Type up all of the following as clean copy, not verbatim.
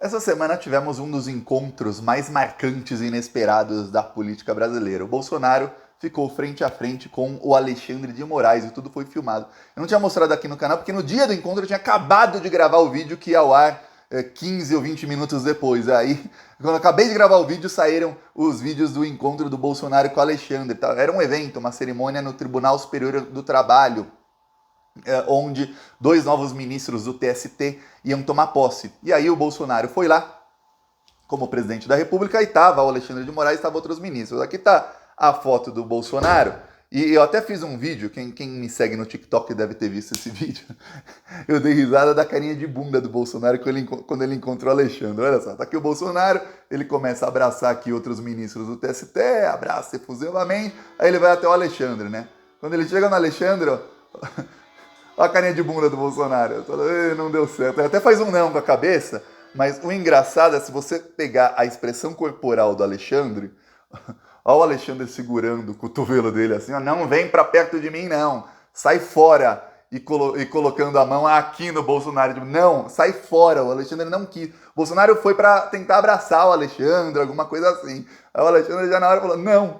Essa semana tivemos um dos encontros mais marcantes e inesperados da política brasileira. O Bolsonaro ficou frente a frente com o Alexandre de Moraes e tudo foi filmado. Eu não tinha mostrado aqui no canal porque no dia do encontro eu tinha acabado de gravar o vídeo que ia ao ar 15 ou 20 minutos depois. Aí, quando eu acabei de gravar o vídeo, saíram os vídeos do encontro do Bolsonaro com o Alexandre. Era um evento, uma cerimônia no Tribunal Superior do Trabalho, onde dois novos ministros do TST iam tomar posse. E aí o Bolsonaro foi lá como presidente da República e estava o Alexandre de Moraes, estava outros ministros. Aqui está a foto do Bolsonaro. E eu até fiz um vídeo, quem me segue no TikTok deve ter visto esse vídeo. Eu dei risada da carinha de bunda do Bolsonaro quando ele encontrou o Alexandre. Olha só, tá aqui o Bolsonaro, ele começa a abraçar aqui outros ministros do TST, abraça efusivamente, aí ele vai até o Alexandre, né? Quando ele chega no Alexandre, ó, olha a carinha de bunda do Bolsonaro. Não deu certo. Ele até faz um não com a cabeça, mas o engraçado é se você pegar a expressão corporal do Alexandre, olha o Alexandre segurando o cotovelo dele assim, ó, não vem pra perto de mim não, sai fora, e colocando a mão aqui no Bolsonaro, não, sai fora, o Alexandre não quis. O Bolsonaro foi pra tentar abraçar o Alexandre, alguma coisa assim. Aí o Alexandre já na hora falou, não.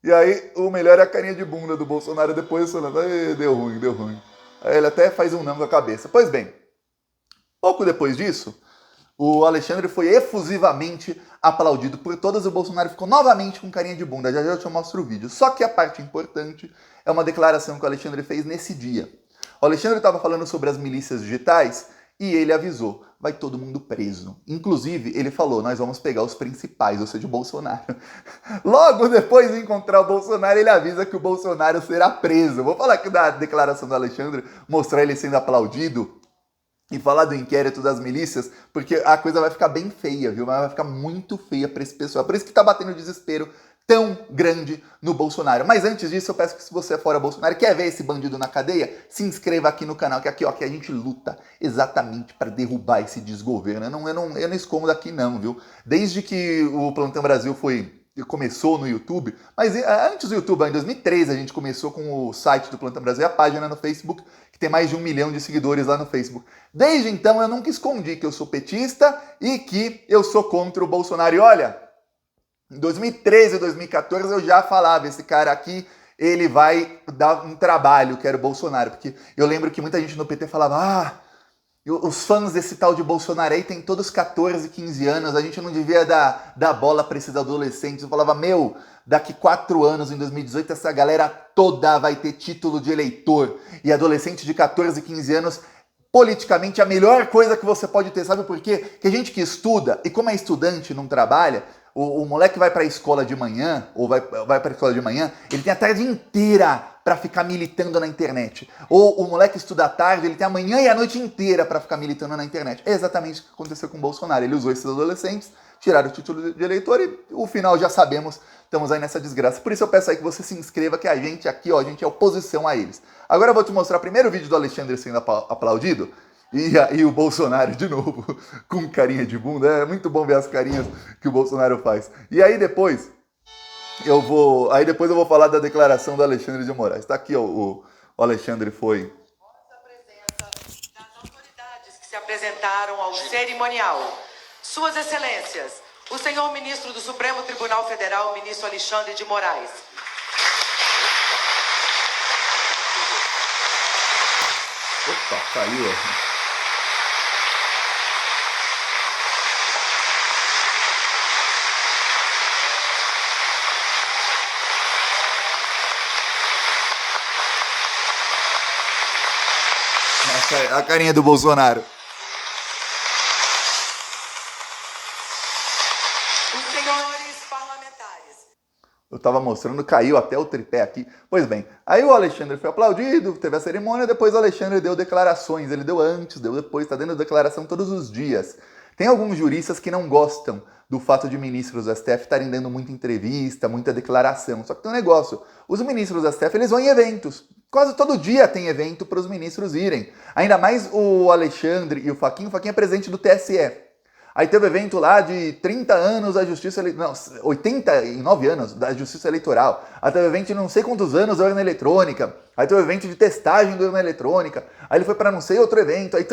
E aí o melhor é a carinha de bunda do Bolsonaro depois falando, deu ruim, deu ruim. Aí ele até faz um não com a cabeça. Pois bem, pouco depois disso, o Alexandre foi efusivamente aplaudido por todos e o Bolsonaro ficou novamente com carinha de bunda. Já já eu te mostro o vídeo. Só que a parte importante é uma declaração que o Alexandre fez nesse dia. O Alexandre estava falando sobre as milícias digitais e ele avisou, vai todo mundo preso. Inclusive, ele falou, nós vamos pegar os principais, ou seja, o Bolsonaro. Logo depois de encontrar o Bolsonaro, ele avisa que o Bolsonaro será preso. Vou falar aqui da declaração do Alexandre, mostrar ele sendo aplaudido e falar do inquérito das milícias, porque a coisa vai ficar bem feia, viu? Mas vai ficar muito feia para esse pessoal. Por isso que tá batendo desespero tão grande no Bolsonaro. Mas antes disso, eu peço que se você é fora Bolsonaro e quer ver esse bandido na cadeia, se inscreva aqui no canal, que aqui, ó, que a gente luta exatamente para derrubar esse desgoverno. Eu não escondo aqui não, viu? Desde que o Plantão Brasil começou no YouTube, mas antes do YouTube, em 2013, a gente começou com o site do Plantão Brasil, a página no Facebook, que tem mais de 1 milhão de seguidores lá no Facebook. Desde então, eu nunca escondi que eu sou petista e que eu sou contra o Bolsonaro. E olha, em 2013 e 2014 eu já falava, esse cara aqui, ele vai dar um trabalho, que era o Bolsonaro, porque eu lembro que muita gente no PT falava, os fãs desse tal de Bolsonaro aí tem todos 14, 15 anos, a gente não devia dar bola para esses adolescentes. Eu falava, daqui 4 anos, em 2018, essa galera toda vai ter título de eleitor. E adolescente de 14, 15 anos, politicamente, a melhor coisa que você pode ter. Sabe por quê? Porque a gente que estuda, e como é estudante, não trabalha, o moleque vai para a escola de manhã, ou vai para a escola de manhã, ele tem a tarde inteira para ficar militando na internet. Ou o moleque estuda à tarde, ele tem a manhã e a noite inteira para ficar militando na internet. É exatamente o que aconteceu com o Bolsonaro. Ele usou esses adolescentes, tiraram o título de eleitor e o final já sabemos, estamos aí nessa desgraça. Por isso eu peço aí que você se inscreva, que a gente aqui, ó, a gente é oposição a eles. Agora eu vou te mostrar primeiro o vídeo do Alexandre sendo aplaudido, e aí o Bolsonaro de novo com carinha de bunda. É muito bom ver as carinhas que o Bolsonaro faz. E aí depois eu vou falar da declaração do Alexandre de Moraes. Tá aqui, ó, o Alexandre foi. A presença das autoridades que se apresentaram ao cerimonial. Suas Excelências, o senhor ministro do Supremo Tribunal Federal, ministro Alexandre de Moraes. Opa, caiu, ó. A carinha do Bolsonaro. Os senhores parlamentares. Eu tava mostrando, caiu até o tripé aqui. Pois bem, aí o Alexandre foi aplaudido, teve a cerimônia, depois o Alexandre deu declarações. Ele deu antes, deu depois, tá dando declaração todos os dias. Tem alguns juristas que não gostam do fato de ministros do STF estarem dando muita entrevista, muita declaração. Só que tem um negócio, os ministros do STF, eles vão em eventos. Quase todo dia tem evento para os ministros irem. Ainda mais o Alexandre e o Fachin é presidente do TSE. Aí teve evento lá de 30 anos da Justiça Eleitoral, não, 89 anos da Justiça Eleitoral. Aí teve evento de não sei quantos anos da urna eletrônica. Aí teve evento de testagem da urna eletrônica. Aí ele foi para não sei outro evento. Aí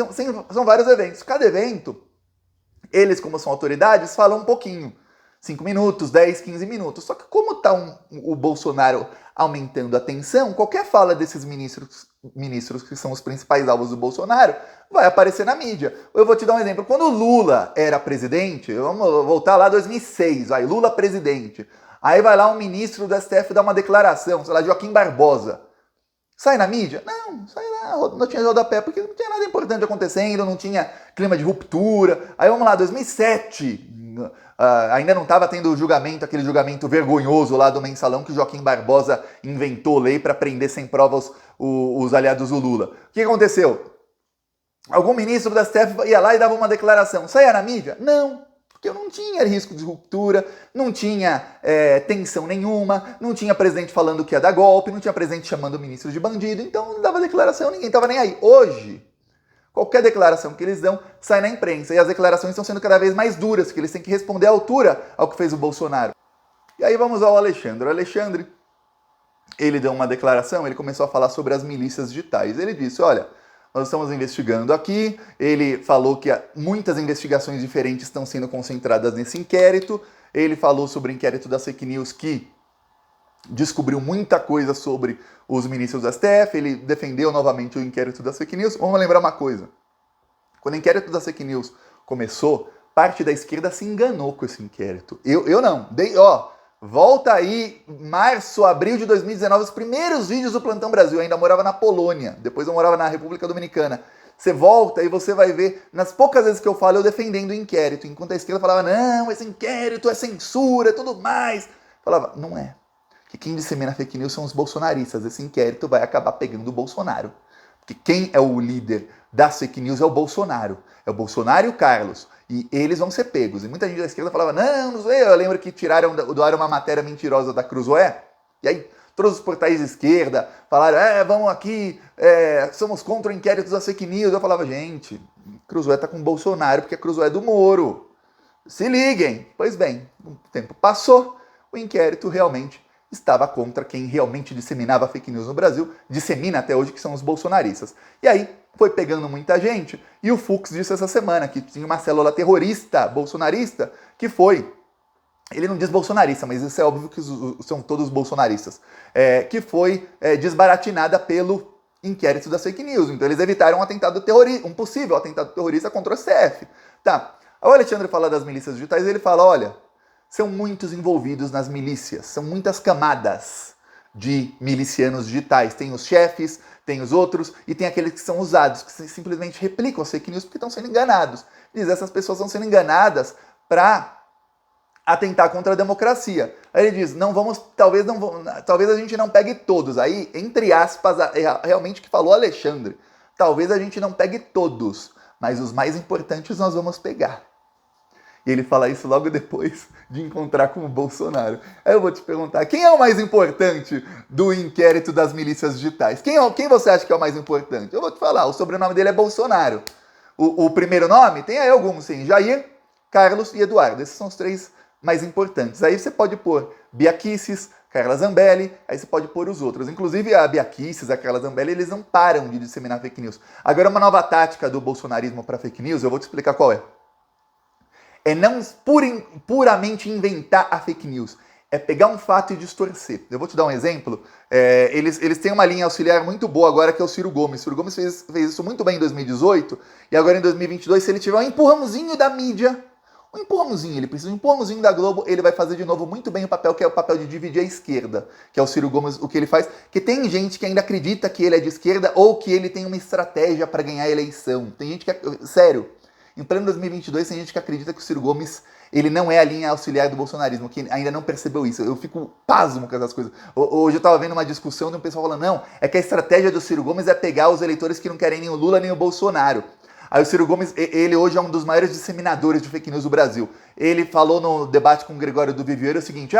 são vários eventos. Cada evento Eles, como são autoridades, falam um pouquinho. 5 minutos, 10, 15 minutos. Só que como está o Bolsonaro aumentando a tensão, qualquer fala desses ministros que são os principais alvos do Bolsonaro vai aparecer na mídia. Eu vou te dar um exemplo. Quando o Lula era presidente, vamos voltar lá 2006, vai, Lula presidente. Aí vai lá um ministro do STF dar uma declaração, sei lá, Joaquim Barbosa. Sai na mídia? Não, sai lá, não tinha rodapé, porque não tinha nada importante acontecendo, não tinha clima de ruptura. Aí vamos lá, 2007, ainda não estava tendo o julgamento, aquele julgamento vergonhoso lá do mensalão que o Joaquim Barbosa inventou lei para prender sem provas os aliados do Lula. O que aconteceu? Algum ministro da STF ia lá e dava uma declaração. Saia na mídia? Não, porque não tinha risco de ruptura, não tinha tensão nenhuma, não tinha presidente falando que ia dar golpe, não tinha presidente chamando o ministro de bandido, então não dava declaração, ninguém estava nem aí. Hoje, qualquer declaração que eles dão sai na imprensa, e as declarações estão sendo cada vez mais duras, que eles têm que responder à altura ao que fez o Bolsonaro. E aí vamos ao Alexandre. O Alexandre, ele deu uma declaração, ele começou a falar sobre as milícias digitais. Ele disse, olha, nós estamos investigando aqui, ele falou que muitas investigações diferentes estão sendo concentradas nesse inquérito, ele falou sobre o inquérito das fake news que descobriu muita coisa sobre os ministros do STF, ele defendeu novamente o inquérito das fake news. Vamos lembrar uma coisa, quando o inquérito das fake news começou, parte da esquerda se enganou com esse inquérito. Eu não, volta aí, março, abril de 2019, os primeiros vídeos do Plantão Brasil, eu ainda morava na Polônia, depois eu morava na República Dominicana. Você volta e você vai ver, nas poucas vezes que eu falo, eu defendendo o inquérito, enquanto a esquerda falava, não, esse inquérito é censura, é tudo mais. Falava, não é. Que quem dissemina fake news são os bolsonaristas, esse inquérito vai acabar pegando o Bolsonaro. Porque quem é o líder das fake news é o Bolsonaro e o Carlos. E eles vão ser pegos. E muita gente da esquerda falava, não sei. Eu lembro que tiraram do ar uma matéria mentirosa da Cruzoé. E aí, todos os portais de esquerda falaram, vamos aqui, somos contra o inquérito das fake news. Eu falava, gente, Cruzoé tá com o Bolsonaro porque a Cruzoé é do Moro. Se liguem. Pois bem, o tempo passou, o inquérito realmente estava contra quem realmente disseminava fake news no Brasil, dissemina até hoje, que são os bolsonaristas. E aí, foi pegando muita gente, e o Fux disse essa semana que tinha uma célula terrorista bolsonarista, que foi, ele não diz bolsonarista, mas isso é óbvio que são todos bolsonaristas, que foi desbaratinada pelo inquérito das fake news. Então eles evitaram um possível atentado terrorista contra o STF. Tá. O Alexandre fala das milícias digitais, ele fala, olha, são muitos envolvidos nas milícias, são muitas camadas de milicianos digitais. Tem os chefes, tem os outros, e tem aqueles que são usados, que simplesmente replicam as fake news porque estão sendo enganados. Diz, essas pessoas estão sendo enganadas para atentar contra a democracia. Aí ele diz, talvez a gente não pegue todos. Aí, entre aspas, realmente o que falou Alexandre, talvez a gente não pegue todos, mas os mais importantes nós vamos pegar. E ele fala isso logo depois de encontrar com o Bolsonaro. Aí eu vou te perguntar, quem é o mais importante do inquérito das milícias digitais? Quem você acha que é o mais importante? Eu vou te falar, o sobrenome dele é Bolsonaro. O primeiro nome, tem aí alguns, sim, Jair, Carlos e Eduardo. Esses são os três mais importantes. Aí você pode pôr Bia Kicis, Carla Zambelli, aí você pode pôr os outros. Inclusive a Bia Kicis, a Carla Zambelli, eles não param de disseminar fake news. Agora uma nova tática do bolsonarismo para fake news, eu vou te explicar qual é. É não puramente inventar a fake news. É pegar um fato e distorcer. Eu vou te dar um exemplo. Eles têm uma linha auxiliar muito boa agora, que é o Ciro Gomes. O Ciro Gomes fez isso muito bem em 2018. E agora em 2022, se ele tiver um empurrãozinho da mídia, ele precisa de um empurrãozinho da Globo, ele vai fazer de novo muito bem o papel, que é o papel de dividir a esquerda. Que é o Ciro Gomes, o que ele faz. Que tem gente que ainda acredita que ele é de esquerda ou que ele tem uma estratégia para ganhar a eleição. Tem gente que... Sério. Em pleno 2022, tem gente que acredita que o Ciro Gomes ele não é a linha auxiliar do bolsonarismo, que ainda não percebeu isso. Eu fico pasmo com essas coisas. Hoje eu estava vendo uma discussão de um pessoal falando, não, é que a estratégia do Ciro Gomes é pegar os eleitores que não querem nem o Lula nem o Bolsonaro. Aí o Ciro Gomes, ele hoje é um dos maiores disseminadores de fake news do Brasil. Ele falou no debate com o Gregório do Vivier o seguinte,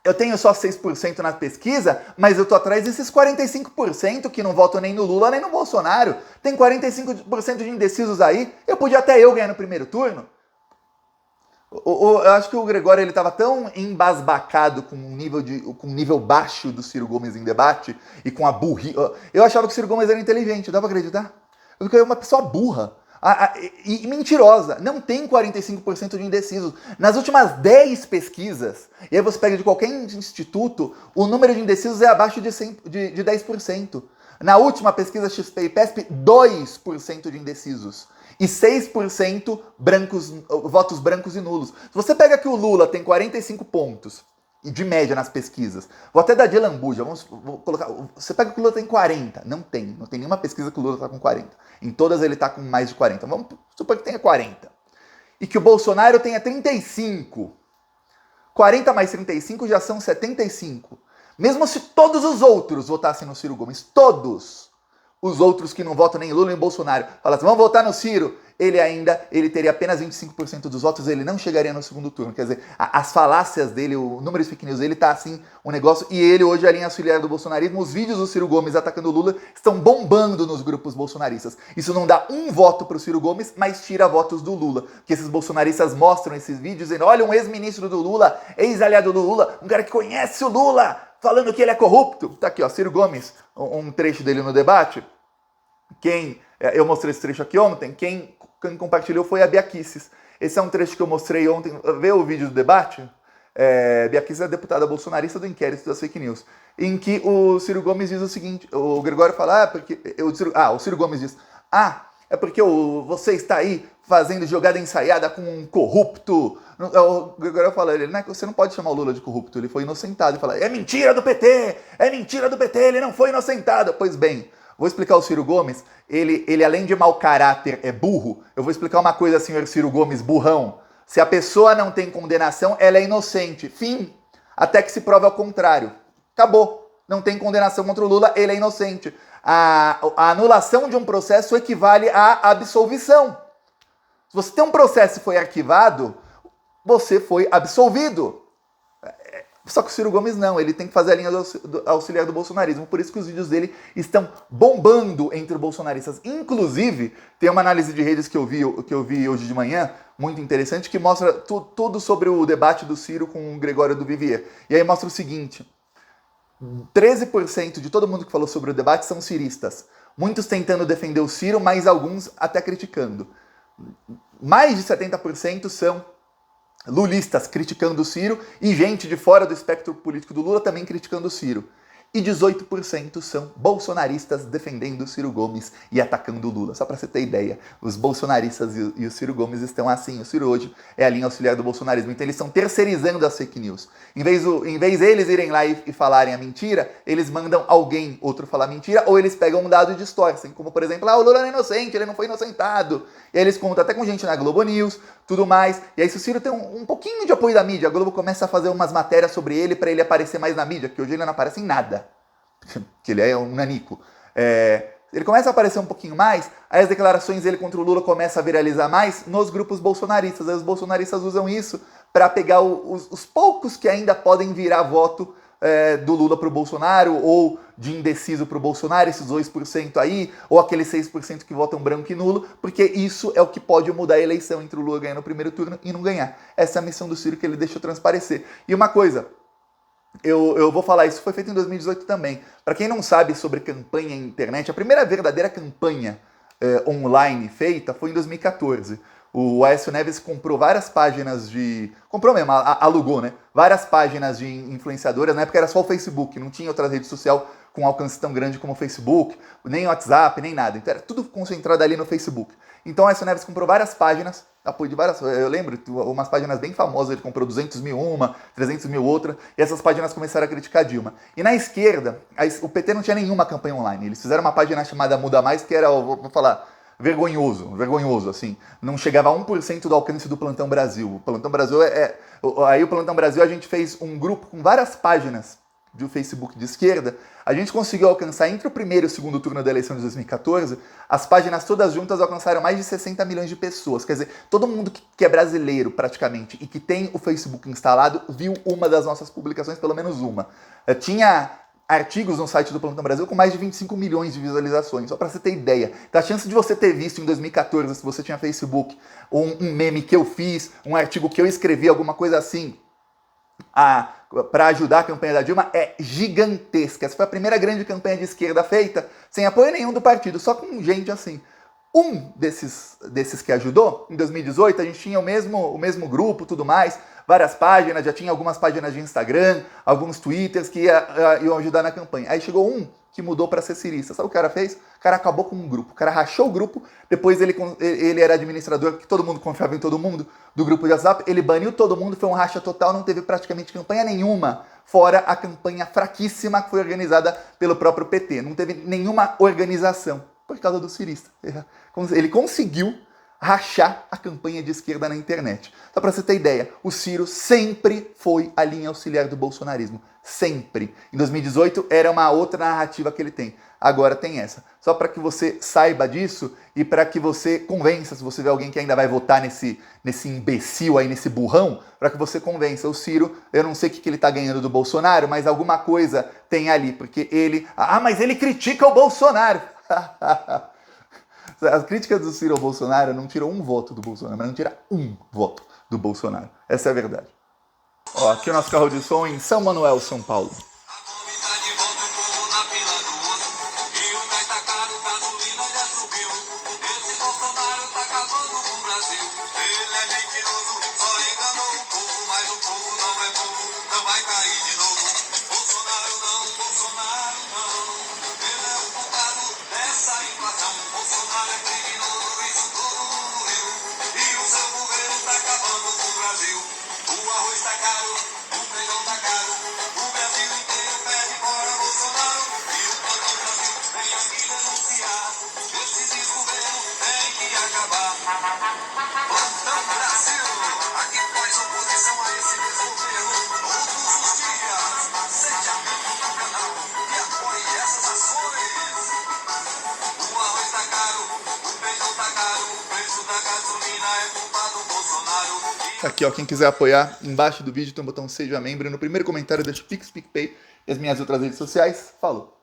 eu tenho só 6% na pesquisa, mas eu tô atrás desses 45% que não votam nem no Lula nem no Bolsonaro. Tem 45% de indecisos aí. Eu podia até ganhar no primeiro turno. Eu acho que o Gregório ele estava tão embasbacado com um nível baixo do Ciro Gomes em debate e com a burrice. Eu achava que o Ciro Gomes era inteligente, dá pra acreditar? Eu fiquei uma pessoa burra. E mentirosa. Não tem 45% de indecisos. Nas últimas 10 pesquisas, e aí você pega de qualquer instituto, o número de indecisos é abaixo de 10%. Na última pesquisa XP e PESP, 2% de indecisos. E 6% votos brancos e nulos. Se você pega que o Lula tem 45 pontos, de média nas pesquisas, vou até dar de lambuja, vou colocar, você pega que o Lula tem 40, não tem nenhuma pesquisa que o Lula está com 40. Em todas ele está com mais de 40. Vamos supor que tenha 40. E que o Bolsonaro tenha 35. 40 mais 35 já são 75. Mesmo se todos os outros votassem no Ciro Gomes, todos os outros que não votam nem Lula nem Bolsonaro, falassem, vamos votar no Ciro, ele teria apenas 25% dos votos, ele não chegaria no segundo turno. Quer dizer, as falácias dele, o número de fake news dele tá assim, um negócio, e ele hoje é a linha auxiliar do bolsonarismo. Os vídeos do Ciro Gomes atacando o Lula estão bombando nos grupos bolsonaristas. Isso não dá um voto pro Ciro Gomes, mas tira votos do Lula. Porque esses bolsonaristas mostram esses vídeos dizendo, olha, um ex-ministro do Lula, ex-aliado do Lula, um cara que conhece o Lula, falando que ele é corrupto. Tá aqui, ó, Ciro Gomes, um trecho dele no debate. Eu mostrei esse trecho aqui ontem, quem compartilhou foi a Bia Kicis. Esse é um trecho que eu mostrei ontem. Vê o vídeo do debate? Bia Kicis é a deputada bolsonarista do inquérito das fake news, em que o Ciro Gomes diz o seguinte, o Gregório fala, o Ciro Gomes diz, é porque você está aí fazendo jogada ensaiada com um corrupto. O Gregório fala, você não pode chamar o Lula de corrupto, ele foi inocentado. Ele fala, é mentira do PT, ele não foi inocentado. Pois bem, vou explicar o Ciro Gomes, ele além de mau caráter é burro. Eu vou explicar uma coisa, senhor Ciro Gomes, burrão. Se a pessoa não tem condenação, ela é inocente. Fim. Até que se prove ao contrário. Acabou. Não tem condenação contra o Lula, ele é inocente. A anulação de um processo equivale à absolvição. Se você tem um processo e foi arquivado, você foi absolvido. Só que o Ciro Gomes não, ele tem que fazer a linha do auxiliar do bolsonarismo. Por isso que os vídeos dele estão bombando entre bolsonaristas. Inclusive, tem uma análise de redes que eu vi hoje de manhã, muito interessante, que mostra tudo sobre o debate do Ciro com o Gregório do Vivier. E aí mostra o seguinte, 13% de todo mundo que falou sobre o debate são ciristas. Muitos tentando defender o Ciro, mas alguns até criticando. Mais de 70% são lulistas criticando o Ciro e gente de fora do espectro político do Lula também criticando o Ciro. E 18% são bolsonaristas defendendo o Ciro Gomes e atacando o Lula. Só para você ter ideia, os bolsonaristas e o Ciro Gomes estão assim. O Ciro hoje é a linha auxiliar do bolsonarismo. Então eles estão terceirizando as fake news. Em vez eles irem lá e falarem a mentira, eles mandam outro falar mentira, ou eles pegam um dado e distorcem. Como, por exemplo, o Lula não é inocente, ele não foi inocentado. E aí eles contam até com gente na Globo News, tudo mais. E aí se o Ciro tem um pouquinho de apoio da mídia, a Globo começa a fazer umas matérias sobre ele para ele aparecer mais na mídia, que hoje ele não aparece em nada. Que ele é um nanico. Ele começa a aparecer um pouquinho mais, aí as declarações dele contra o Lula começam a viralizar mais nos grupos bolsonaristas. Aí os bolsonaristas usam isso para pegar os poucos que ainda podem virar voto do Lula para o Bolsonaro, ou de indeciso para o Bolsonaro, esses 2% aí, ou aqueles 6% que votam branco e nulo, porque isso é o que pode mudar a eleição entre o Lula ganhar no primeiro turno e não ganhar. Essa é a missão do Ciro que ele deixou transparecer. E uma coisa, eu vou falar, isso foi feito em 2018 também. Para quem não sabe sobre campanha na internet, a primeira verdadeira campanha online feita foi em 2014. O Aécio Neves comprou várias páginas comprou mesmo, alugou, né? Várias páginas de influenciadoras. Na época era só o Facebook, não tinha outra rede social com alcance tão grande como o Facebook, nem o WhatsApp, nem nada. Então era tudo concentrado ali no Facebook. Então o Aécio Neves comprou várias páginas, apoio de várias. Eu lembro, umas páginas bem famosas, ele comprou 200 mil uma, 300 mil outra, e essas páginas começaram a criticar Dilma. E na esquerda, o PT não tinha nenhuma campanha online. Eles fizeram uma página chamada Muda Mais, que era, vou falar, vergonhoso, assim. Não chegava a 1% do alcance do Plantão Brasil. O Plantão Brasil Aí o Plantão Brasil a gente fez um grupo com várias páginas do Facebook de esquerda. A gente conseguiu alcançar entre o primeiro e o segundo turno da eleição de 2014, as páginas todas juntas alcançaram mais de 60 milhões de pessoas. Quer dizer, todo mundo que é brasileiro praticamente e que tem o Facebook instalado viu uma das nossas publicações, pelo menos uma. Tinha artigos no site do Plantão Brasil com mais de 25 milhões de visualizações, só para você ter ideia. Então a chance de você ter visto em 2014, se você tinha Facebook, um meme que eu fiz, um artigo que eu escrevi, alguma coisa assim, para ajudar a campanha da Dilma, é gigantesca. Essa foi a primeira grande campanha de esquerda feita, sem apoio nenhum do partido, só com gente assim. Um desses que ajudou, em 2018, a gente tinha o mesmo grupo, tudo mais, várias páginas, já tinha algumas páginas de Instagram, alguns Twitters que iam ajudar na campanha. Aí chegou um que mudou para ser cirista. Sabe o que o cara fez? O cara acabou com um grupo. O cara rachou o grupo, depois ele era administrador, que todo mundo confiava em todo mundo, do grupo de WhatsApp, ele baniu todo mundo, foi um racha total, não teve praticamente campanha nenhuma, fora a campanha fraquíssima que foi organizada pelo próprio PT. Não teve nenhuma organização, por causa do cirista. Ele conseguiu rachar a campanha de esquerda na internet. Só para você ter ideia, o Ciro sempre foi a linha auxiliar do bolsonarismo. Sempre. Em 2018 era uma outra narrativa que ele tem. Agora tem essa. Só para que você saiba disso e para que você convença, se você vê alguém que ainda vai votar nesse imbecil aí, nesse burrão, para que você convença. O Ciro, eu não sei o que ele tá ganhando do Bolsonaro, mas alguma coisa tem ali, porque ele... mas ele critica o Bolsonaro. As críticas do Ciro ao Bolsonaro não tiram um voto do Bolsonaro, mas não tira um voto do Bolsonaro. Essa é a verdade. Ó, aqui é o nosso carro de som em São Manuel, São Paulo. Aqui, ó, quem quiser apoiar, embaixo do vídeo tem um botão Seja Membro. No primeiro comentário deixa o Pix, PicPay e as minhas outras redes sociais. Falou!